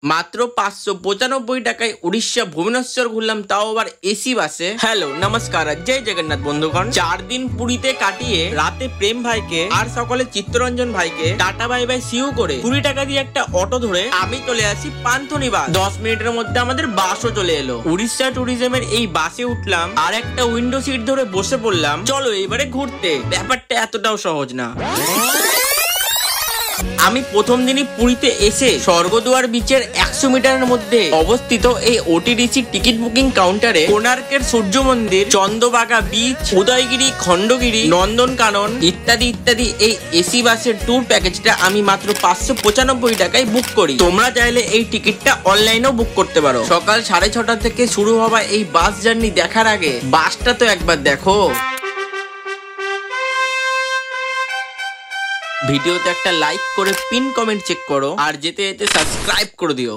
মাত্র 595 টাকায় উড়িষ্যা ভুবনেশ্বর ঘুরলাম, তাও আবার এসি বাসে। হ্যালো নমস্কার, জয় জগন্নাথ বন্ধুগণ। 4 দিন পুরীতে কাটিয়ে রাতে প্রেম ভাইকে আর সকালে চিত্তরঞ্জন ভাইকে টাটা বাই বাই সিউ করে 20 টাকা দিয়ে একটা অটো ধরে আমি চলে আসি পান্থনিবাস। 10 মিনিটের মধ্যে আমাদের বাসও চলে এলো। উড়িষ্যা ট্যুরিজমের এই বাসে উঠলাম আর একটা উইন্ডো সিট ধরে বসে পড়লাম। চলো এবারে ঘুরতে। ব্যাপারটা এতটাও সহজ না। আমি প্রথম দিনই পুরীতে এসে স্বর্গদুয়ার বিচের 100 মিটারের মধ্যে অবস্থিত এই ওটিডিসি টিকিট বুকিং কাউন্টারে কোণার্কের সূর্য মন্দির, চন্দ্রভাগা বিচ, উদয়গিরি, খণ্ডগিরি, নন্দনকানন ইত্যাদি ইত্যাদি এই এসি বাসের ট্যুর প্যাকেজটা আমি মাত্র 595 টাকায় বুক করি। তোমরা চাইলে এই টিকিটটা অনলাইনেও বুক করতে পারো। সকাল 6:30 থেকে শুরু হওয়া এই বাস জার্নি দেখার আগে বাসটা তো একবার দেখো। ভিডিওতে একটা লাইক করে পিন কমেন্ট চেক করো আর যেতে যেতে সাবস্ক্রাইব করে দিও।